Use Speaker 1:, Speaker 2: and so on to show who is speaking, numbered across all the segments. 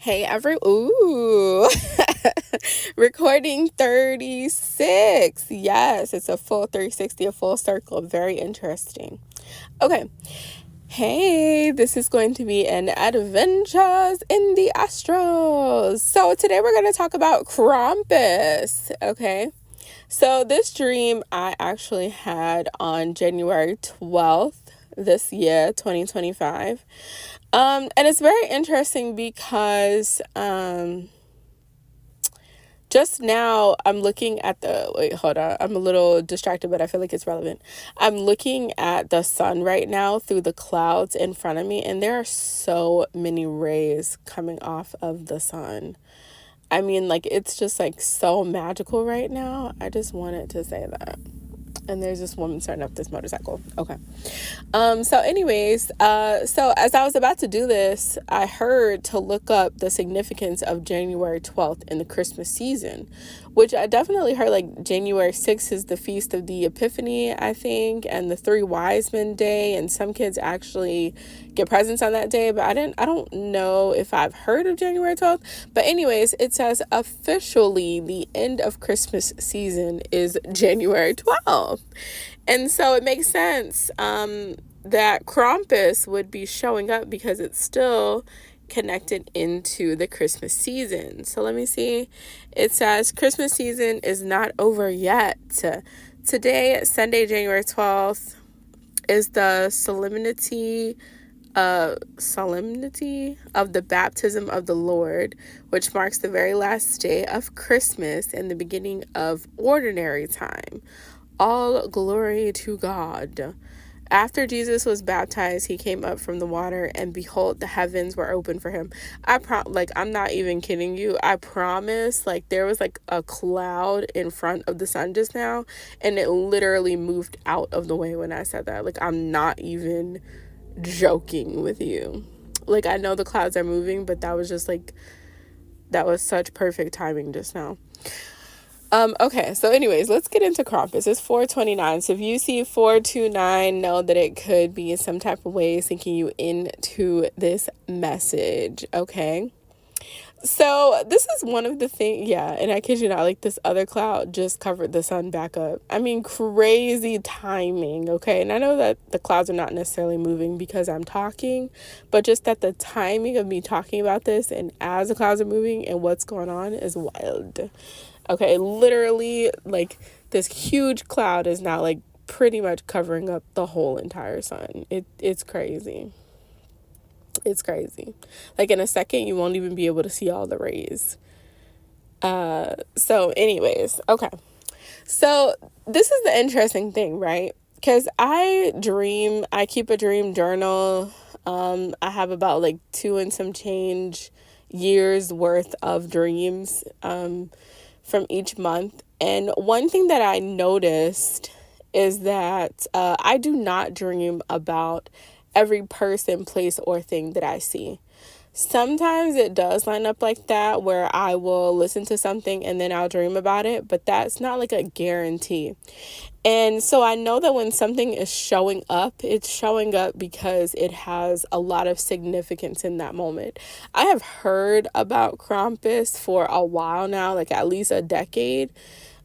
Speaker 1: Hey, ooh, recording 36. Yes, it's a full 360, a full circle. Very interesting. Okay. Hey, this is going to be an adventures in the Astrals. So today we're going to talk about Krampus. Okay. So this dream I actually had on January 12th this year, 2025. And it's very interesting because just now I'm looking at wait, hold on. I'm a little distracted, but I feel like it's relevant. I'm looking at the sun right now through the clouds in front of me, and there are so many rays coming off of the sun. I mean, like, it's just like so magical right now. I just wanted to say that. And there's this woman starting up this motorcycle. Okay. So anyways, so as I was about to do this, I heard to look up the significance of January 12th in the Christmas season, which I definitely heard, like, January 6th is the Feast of the Epiphany, I think, and the Three Wise Men Day, and some kids actually get presents on that day, but I don't know if I've heard of January 12th. But anyways, it says officially the end of Christmas season is January 12th. And so it makes sense that Krampus would be showing up because it's still connected into the Christmas season. So let me see. It says Christmas season is not over yet. Today, Sunday, January 12th, is the solemnity of the baptism of the Lord, which marks the very last day of Christmas and the beginning of ordinary time. All glory to God. After Jesus was baptized, he came up from the water, and behold, the heavens were open for him. I'm not even kidding you. I promise, like, there was like a cloud in front of the sun just now, and it literally moved out of the way when I said that. Like, I'm not even joking with you. Like, I know the clouds are moving, but that was just like, that was such perfect timing just now. Okay, so anyways, let's get into Krampus. It's 429. So if you see 429, know that it could be some type of way sinking you into this message, okay? So this is one of the things, yeah, and I kid you not, like, this other cloud just covered the sun back up. I mean, crazy timing, okay? And I know that the clouds are not necessarily moving because I'm talking, but just that the timing of me talking about this and as the clouds are moving and what's going on is wild. Okay, literally, like, this huge cloud is now, like, pretty much covering up the whole entire sun. It's crazy. It's crazy. Like, in a second, you won't even be able to see all the rays. So anyways, okay. So this is the interesting thing, right? Because I keep a dream journal. I have about, like, 2 and some change years worth of dreams from each month. And one thing that I noticed is that I do not dream about every person, place, or thing that I see. Sometimes it does line up like that, where I will listen to something and then I'll dream about it, but that's not like a guarantee. And so I know that when something is showing up, it's showing up because it has a lot of significance in that moment. I have heard about Krampus for a while now, like at least a decade,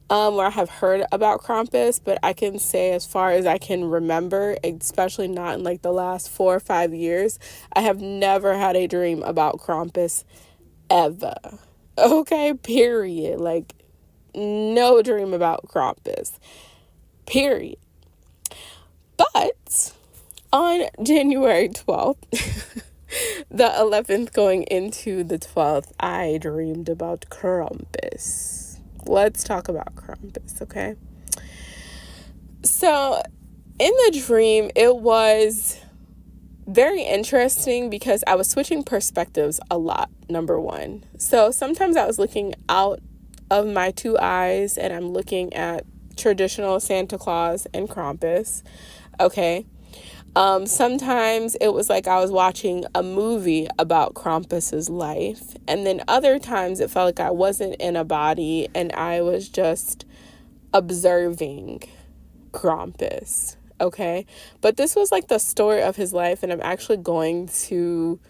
Speaker 1: where I have heard about Krampus, but I can say, as far as I can remember, especially not in like the last 4 or 5 years, I have never had a dream about Krampus ever. Okay, period. Like, no dream about Krampus. Period. But on January 12th, the 11th going into the 12th, I dreamed about Krampus. Let's talk about Krampus, okay? So in the dream, it was very interesting because I was switching perspectives a lot, number one. So sometimes I was looking out of my 2 eyes and I'm looking at traditional Santa Claus and Krampus, okay? Sometimes it was like I was watching a movie about Krampus's life, and then other times it felt like I wasn't in a body and I was just observing Krampus, okay? But this was like the story of his life, and I'm actually going to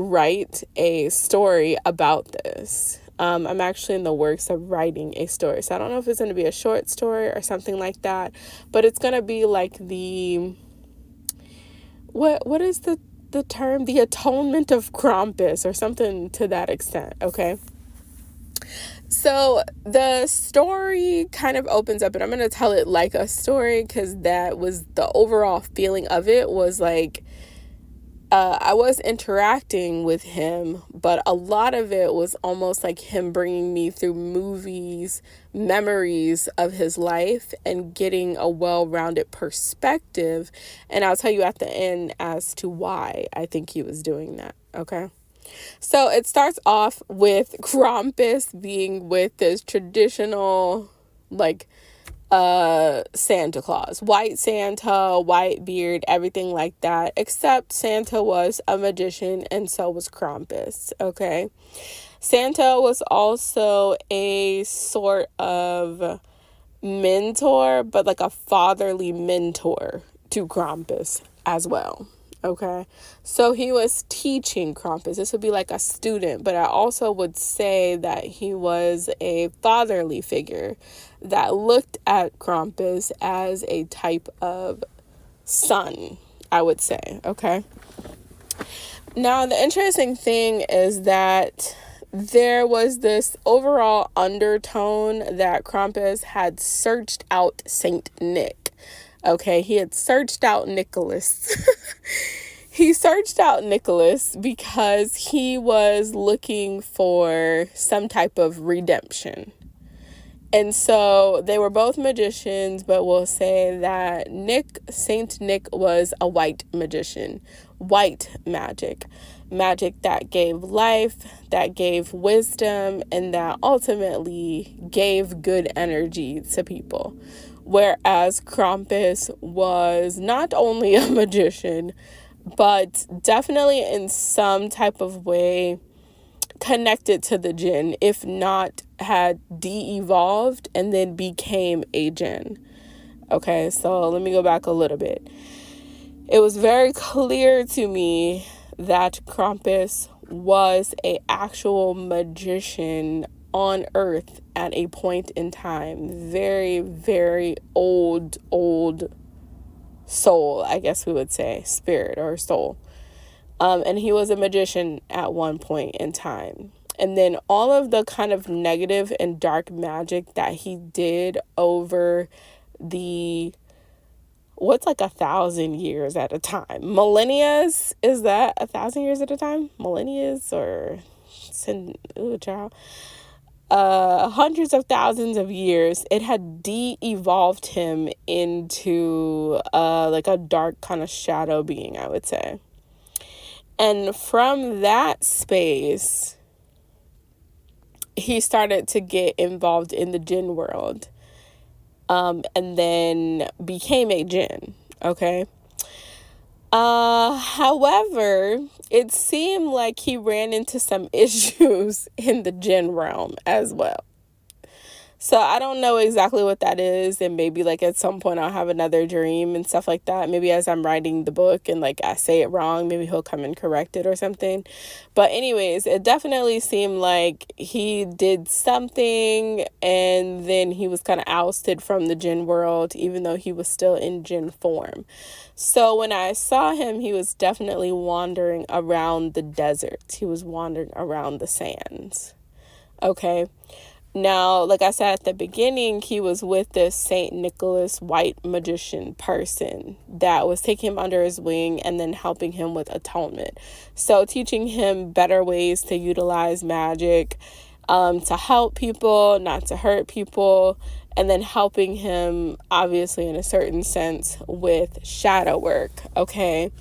Speaker 1: write a story about this. I'm actually in the works of writing a story. So I don't know if it's going to be a short story or something like that, but it's going to be like what is the term? The atonement of Krampus or something to that extent, okay? So the story kind of opens up, and I'm going to tell it like a story because that was the overall feeling of it, was like, I was interacting with him, but a lot of it was almost like him bringing me through movies, memories of his life, and getting a well-rounded perspective. And I'll tell you at the end as to why I think he was doing that, okay? So it starts off with Krampus being with this traditional, like, Santa Claus, white Santa, white beard, everything like that, except Santa was a magician and so was Krampus, okay? Santa was also a sort of mentor, but like a fatherly mentor to Krampus as well. Okay, so he was teaching Krampus. This would be like a student, but I also would say that he was a fatherly figure that looked at Krampus as a type of son, I would say. Okay, now the interesting thing is that there was this overall undertone that Krampus had searched out Saint Nick. Okay, he had searched out Nicholas. He searched out Nicholas because he was looking for some type of redemption. And so they were both magicians, but we'll say that Saint Nick was a white magician, white magic that gave life, that gave wisdom, and that ultimately gave good energy to people. Whereas Krampus was not only a magician, but definitely in some type of way connected to the jinn, if not had de-evolved and then became a jinn. Okay, so let me go back a little bit. It was very clear to me that Krampus was an actual magician on Earth at a point in time. Very, very old soul, I guess we would say, spirit or soul. And he was a magician at one point in time. And then all of the kind of negative and dark magic that he did over what's like 1,000 years at a time? Millennias? Is that 1,000 years at a time? Millennias or child? Hundreds of thousands of years, it had de-evolved him into like a dark kind of shadow being, I would say. And from that space, he started to get involved in the jinn world, and then became a jinn, okay? However, it seemed like he ran into some issues in the jinn realm as well. So I don't know exactly what that is, and maybe like at some point I'll have another dream and stuff like that. Maybe as I'm writing the book and like I say it wrong, maybe he'll come and correct it or something. But anyways, it definitely seemed like he did something and then he was kind of ousted from the jinn world, even though he was still in jinn form. So when I saw him, he was definitely wandering around the desert. He was wandering around the sands. Okay. Now, like I said at the beginning, he was with this Saint Nicholas white magician person that was taking him under his wing and then helping him with atonement. So teaching him better ways to utilize magic, to help people, not to hurt people, and then helping him, obviously, in a certain sense, with shadow work, okay?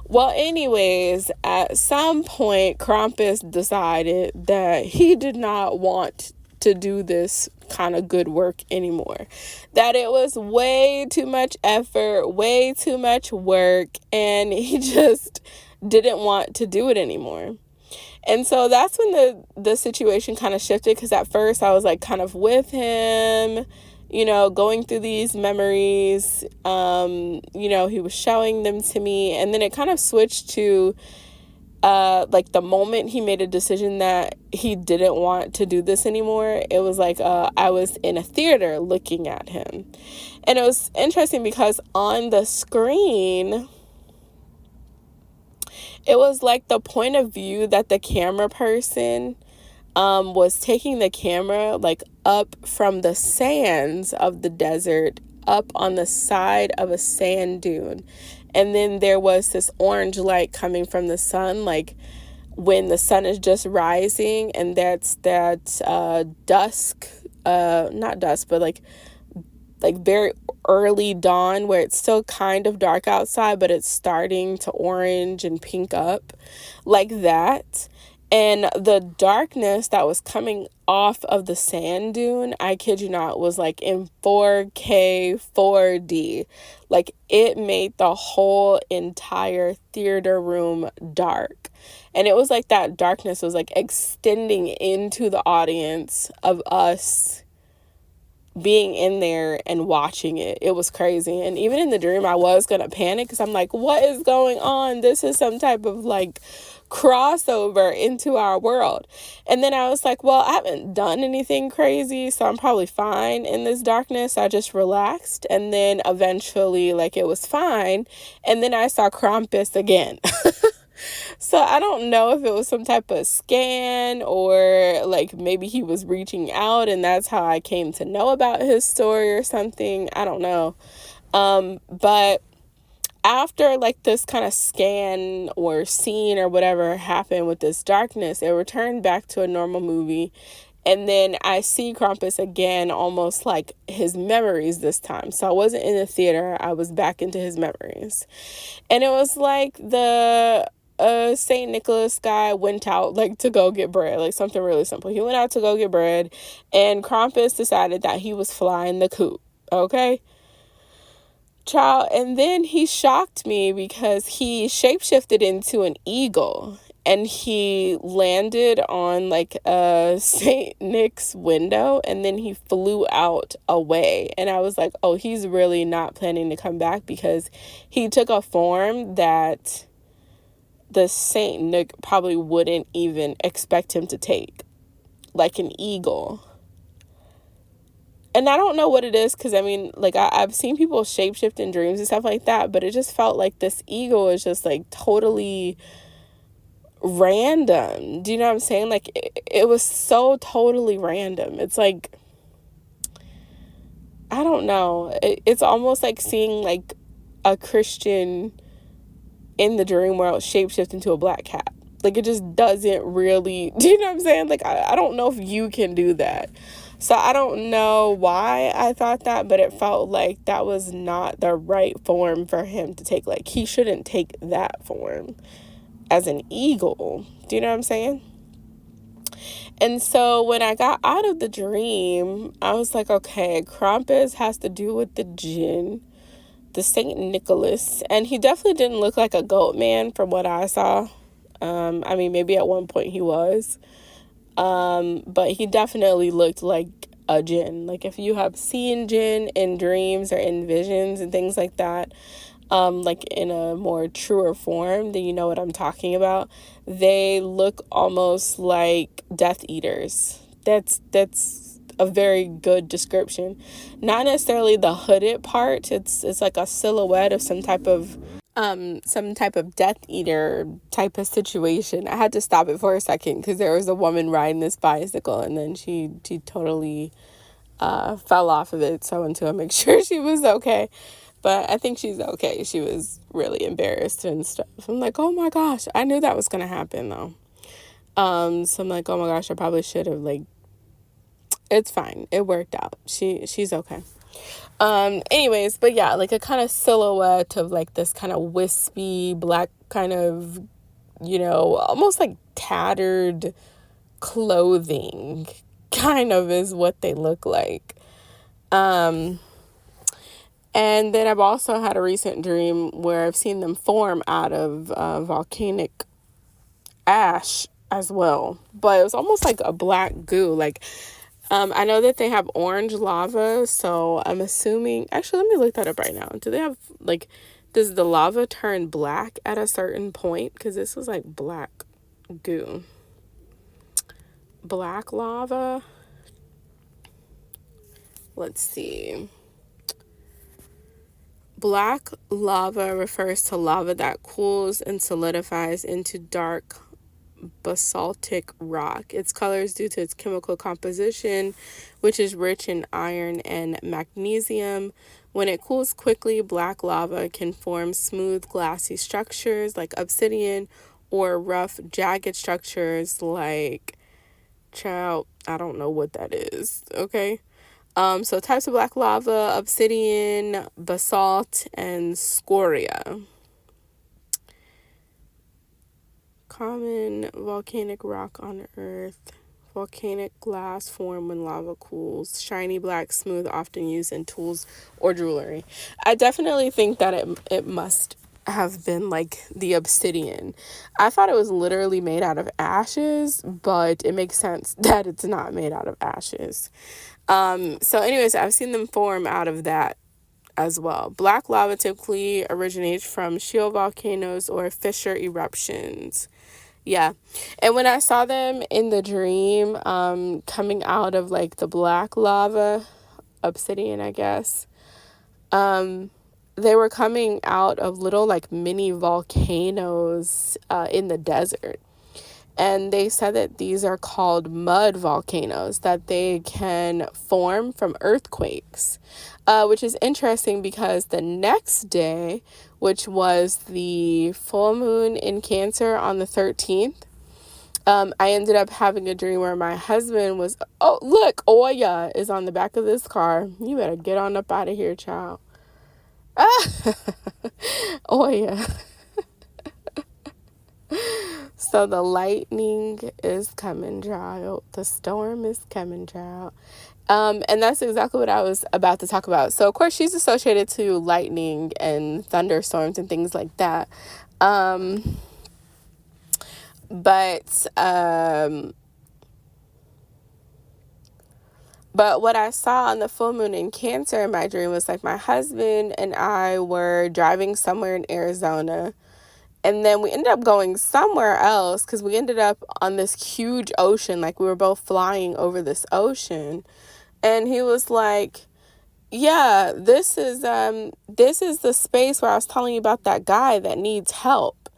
Speaker 1: Well, anyways, at some point, Krampus decided that he did not want to do this kind of good work anymore, that it was way too much effort, way too much work, and he just didn't want to do it anymore. And so that's when the situation kind of shifted, because at first I was like kind of with him, you know, going through these memories, you know, he was showing them to me, and then it kind of switched to like the moment he made a decision that he didn't want to do this anymore, it was like I was in a theater looking at him. And it was interesting because on the screen, it was like the point of view that the camera person was taking the camera like up from the sands of the desert, up on the side of a sand dune. And then there was this orange light coming from the sun, like when the sun is just rising, and that's that dusk, not dusk, but like very early dawn, where it's still kind of dark outside, but it's starting to orange and pink up, like that. And the darkness that was coming off of the sand dune, I kid you not, was like in 4K 4D. Like it made the whole entire theater room dark. And it was like that darkness was like extending into the audience of us being in there and watching it. It was crazy. And even in the dream, I was gonna panic because I'm like, what is going on? This is some type of like crossover into our world. And then I was like, well, I haven't done anything crazy, so I'm probably fine in this darkness. I just relaxed, and then eventually like it was fine. And then I saw Krampus again. So I don't know if it was some type of scan, or like maybe he was reaching out and that's how I came to know about his story or something. I don't know. But after like this kind of scan or scene or whatever happened with this darkness, it returned back to a normal movie. And then I see Krampus again, almost like his memories this time. So I wasn't in the theater. I was back into his memories. And it was like the St. Nicholas guy went out like to go get bread, like something really simple. He went out to go get bread, and Krampus decided that he was flying the coop. Okay, child. And then he shocked me because he shapeshifted into an eagle, and he landed on like a St. Nick's window, and then he flew out away. And I was like, oh, he's really not planning to come back, because he took a form that the Saint Nick probably wouldn't even expect him to take, like an eagle. And I don't know what it is, because I mean, like I've seen people shapeshift in dreams and stuff like that, but it just felt like this eagle is just like totally random. Do you know what I'm saying? Like it was so totally random. It's like, I don't know. It's almost like seeing like a Christian in the dream world shapeshift into a black cat. Like it just doesn't really, do you know what I'm saying? Like I don't know if you can do that. So I don't know why I thought that, but it felt like that was not the right form for him to take. Like he shouldn't take that form as an eagle. Do you know what I'm saying? And so when I got out of the dream, I was like, okay, Krampus has to do with the jinn, the Saint Nicholas, and he definitely didn't look like a goat man from what I saw. I mean, maybe at one point he was, but he definitely looked like a jinn. Like if you have seen jinn in dreams or in visions and things like that, like in a more truer form, then you know what I'm talking about. They look almost like Death Eaters. That's a very good description. Not necessarily the hooded part. It's like a silhouette of some type of Death Eater type of situation. I had to stop it for a second because there was a woman riding this bicycle, and then she totally fell off of it. So I went to make sure she was okay. But I think she's okay. She was really embarrassed and stuff. I'm like, oh my gosh, I knew that was gonna happen though. So I'm like, oh my gosh, I probably should have, like, it's fine. It worked out. She's okay. Anyways, but yeah, like a kind of silhouette of like this kind of wispy black kind of, you know, almost like tattered clothing kind of is what they look like. And then I've also had a recent dream where I've seen them form out of volcanic ash as well, but it was almost like a black goo. Like I know that they have orange lava, so I'm assuming, actually let me look that up right now. Do they have like Does the lava turn black at a certain point? Because this was like black goo. Black lava. Let's see. Black lava refers to lava that cools and solidifies into dark basaltic rock. Its color is due to its chemical composition, which is rich in iron and magnesium. When it cools quickly, black lava can form smooth, glassy structures like obsidian or rough, jagged structures like child. I don't know what that is. Okay. So types of black lava: obsidian, basalt, and scoria. Common volcanic rock on Earth. Volcanic glass form when lava cools. Shiny, black, smooth, often used in tools or jewelry. I definitely think that it must have been like the obsidian. I thought it was literally made out of ashes, but it makes sense that it's not made out of ashes. So anyways, I've seen them form out of that as well. Black lava typically originates from shield volcanoes or fissure eruptions. Yeah. And when I saw them in the dream, coming out of like the black lava, obsidian, I guess, they were coming out of little like mini volcanoes in the desert. And they said that these are called mud volcanoes, that they can form from earthquakes, which is interesting because the next day, which was the full moon in Cancer on the 13th, I ended up having a dream where my husband was, oh, look, Oya is on the back of this car. You better get on up out of here, child. Oya. So the lightning is coming, child. The storm is coming, child. And that's exactly what I was about to talk about. So, of course, she's associated to lightning and thunderstorms and things like that. But what I saw on the full moon in Cancer in my dream was like my husband and I were driving somewhere in Arizona. And then we ended up going somewhere else because we ended up on this huge ocean. Like we were both flying over this ocean. And he was like, yeah, this is the space where I was telling you about that guy that needs help.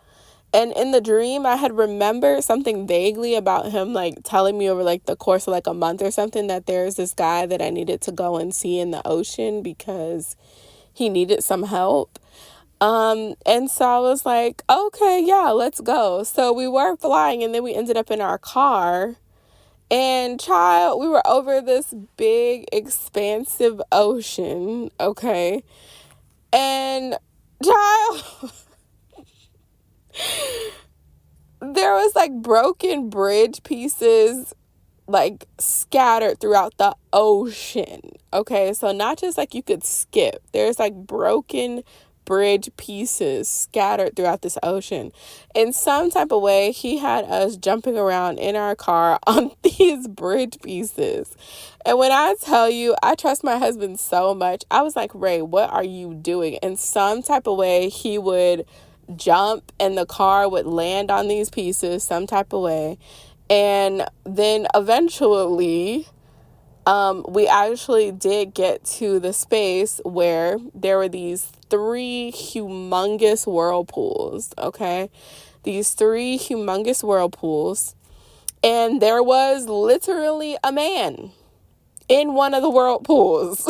Speaker 1: And in the dream, I had remembered something vaguely about him, like telling me over like the course of like a month or something that there's this guy that I needed to go and see in the ocean because he needed some help. And so I was like, okay, yeah, let's go. So we were flying and then we ended up in our car. And child, we were over this big, expansive ocean, okay? And child, there was like broken bridge pieces like scattered throughout the ocean, okay? So not just like you could skip. There's like broken bridge pieces scattered throughout this ocean. In some type of way, he had us jumping around in our car on these bridge pieces. And when I tell you, I trust my husband so much, I was like, Ray, what are you doing? In some type of way, he would jump and the car would land on these pieces some type of way. And then eventually, we actually did get to the space where there were these 3 humongous whirlpools, okay? These 3 humongous whirlpools. And there was literally a man in one of the whirlpools.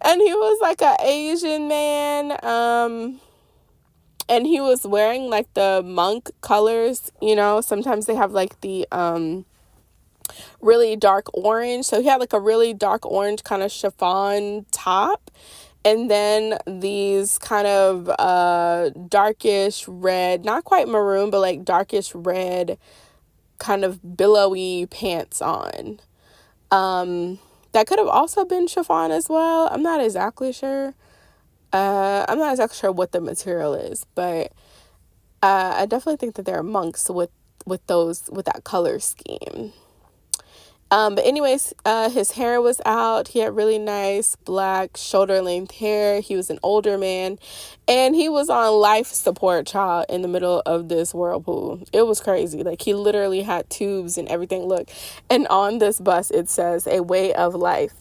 Speaker 1: And he was like an Asian man. And he was wearing like the monk colors, you know, sometimes they have like the really dark orange. So he had like a really dark orange kind of chiffon top. And then these kind of darkish red, not quite maroon, but like darkish red kind of billowy pants on. That could have also been chiffon as well. I'm not exactly sure. I'm not exactly sure what the material is, but I definitely think that there are monks with that color scheme. But anyways, his hair was out. He had really nice black shoulder length hair. He was an older man, and he was on life support, child, in the middle of this whirlpool. It was crazy. Like, he literally had tubes and everything. Look, and on this bus, it says a way of life,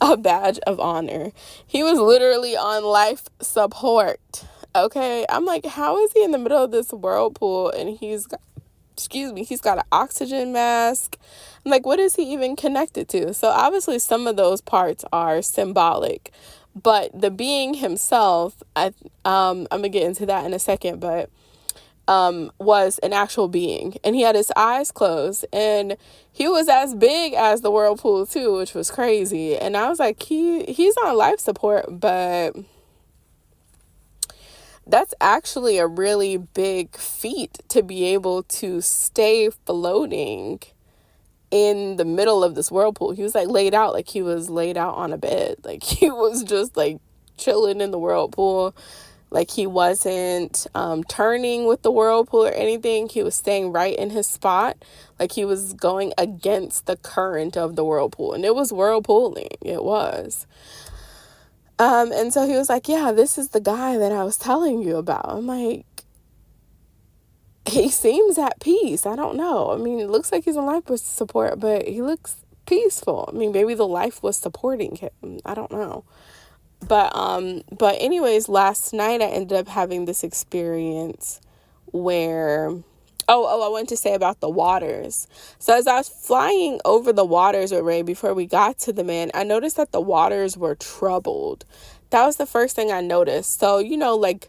Speaker 1: a badge of honor. He was literally on life support. Okay. I'm like, how is he in the middle of this whirlpool and he's got an oxygen mask? I'm like, what is he even connected to? So obviously some of those parts are symbolic, but the being himself, I'm gonna get into that in a second, but was an actual being, and he had his eyes closed, and he was as big as the whirlpool too, which was crazy. And I was like, he's on life support, but that's actually a really big feat to be able to stay floating in the middle of this whirlpool. He was like laid out, like he was laid out on a bed. Like, he was just like chilling in the whirlpool. Like, he wasn't turning with the whirlpool or anything. He was staying right in his spot. Like, he was going against the current of the whirlpool. And it was whirlpooling. It was. And so he was like, yeah, this is the guy that I was telling you about. I'm like, he seems at peace. I don't know. I mean, it looks like he's on life support, but he looks peaceful. I mean, maybe the life was supporting him. I don't know. But anyways, last night I ended up having this experience where, I wanted to say about the waters. So as I was flying over the waters with Ray before we got to the man, I noticed that the waters were troubled. That was the first thing I noticed. So, like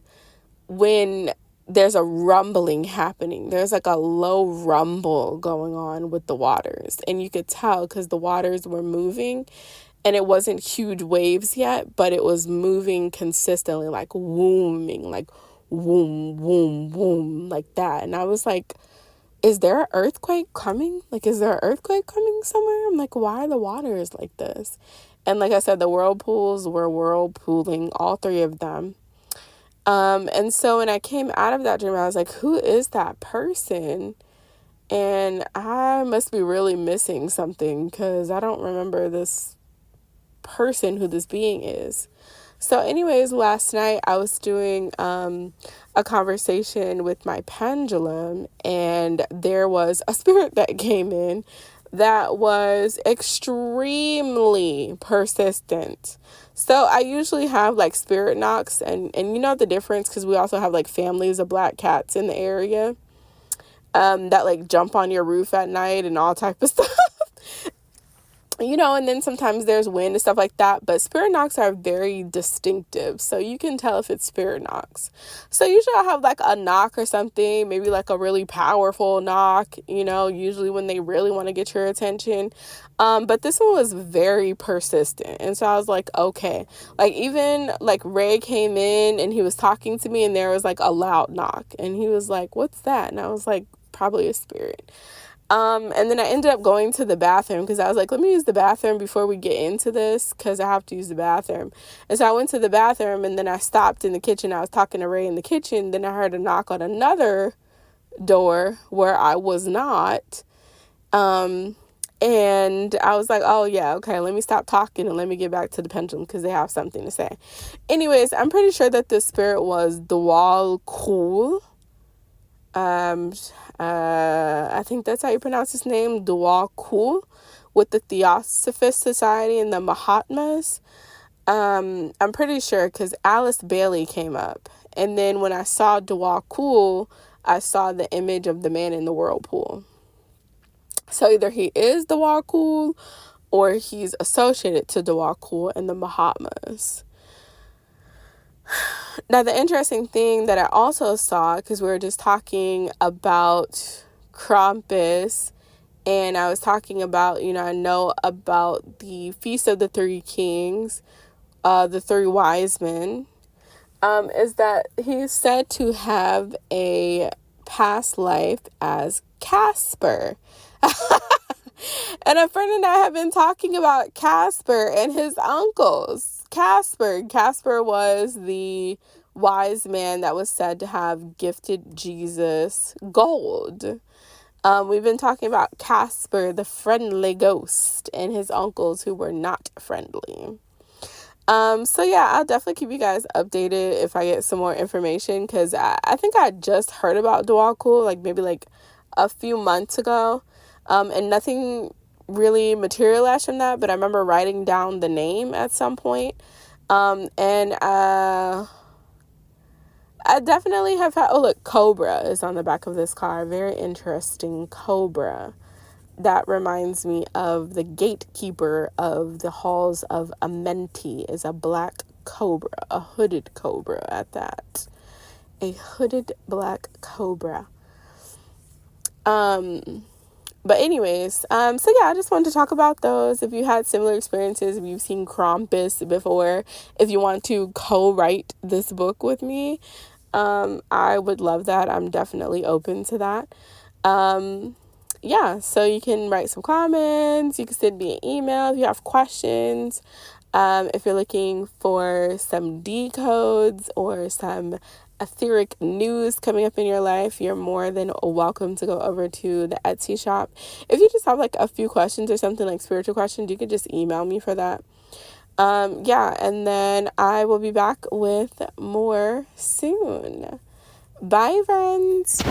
Speaker 1: when there's a rumbling happening, there's like a low rumble going on with the waters. And you could tell because the waters were moving. And it wasn't huge waves yet, but it was moving consistently, like wooming, like woom, woom, woom, like that. And I was like, is there an earthquake coming? Like, is there an earthquake coming somewhere? I'm like, why are the waters like this? And like I said, the whirlpools were whirlpooling, all three of them. And so when I came out of that dream, I was like, who is that person? And I must be really missing something because I don't remember this person who this being is. So anyways, last night I was doing a conversation with my pendulum, and there was a spirit that came in that was extremely persistent. So I usually have like spirit knocks, and you know the difference because we also have like families of black cats in the area that like jump on your roof at night and all type of stuff. And then sometimes there's wind and stuff like that, but spirit knocks are very distinctive, so you can tell if it's spirit knocks. So usually I'll have like a knock or something, maybe like a really powerful knock, usually when they really want to get your attention. But this one was very persistent, and so I was like, okay. Like, even like Ray came in and he was talking to me, and there was like a loud knock, and he was like, what's that? And I was like, probably a spirit. And then I ended up going to the bathroom because I was like, let me use the bathroom before we get into this because I have to use the bathroom. And so I went to the bathroom, and then I stopped in the kitchen. I was talking to Ray in the kitchen. Then I heard a knock on another door where I was not. And I was like, oh yeah, okay, let me stop talking and let me get back to the pendulum because they have something to say. Anyways, I'm pretty sure that the spirit was the wall cool. I think that's how you pronounce his name, Dwal Kul, with the Theosophist Society and the Mahatmas. I'm pretty sure because Alice Bailey came up, and then when I saw Dwal Kul, I saw the image of the man in the whirlpool. So either he is Dwal Kul or he's associated to Dwal Kul and the Mahatmas. Now, the interesting thing that I also saw, because we were just talking about Krampus, and I was talking about, I know about the Feast of the Three Kings, the three wise men, is that he's said to have a past life as Casper. And a friend and I have been talking about Casper and his uncles. Casper was the wise man that was said to have gifted Jesus gold. We've been talking about Casper, the friendly ghost, and his uncles who were not friendly. So yeah, I'll definitely keep you guys updated if I get some more information, because I think I just heard about Dwalkul, like maybe like a few months ago, and nothing really materialized from that, but I remember writing down the name at some point, and I definitely have had, oh look, Cobra is on the back of this car, very interesting, Cobra. That reminds me of the gatekeeper of the halls of Amenti is a black cobra, a hooded cobra at that. A hooded black cobra. But anyways, so yeah, I just wanted to talk about those. If you had similar experiences, if you've seen Krampus before, if you want to co-write this book with me, I would love that. I'm definitely open to that. Yeah, so you can write some comments, you can send me an email if you have questions. If you're looking for some decodes or some etheric news coming up in your life, you're more than welcome to go over to the Etsy shop. If you just have like a few questions or something like spiritual questions, you could just email me for that. Yeah, and then I will be back with more soon. Bye, friends.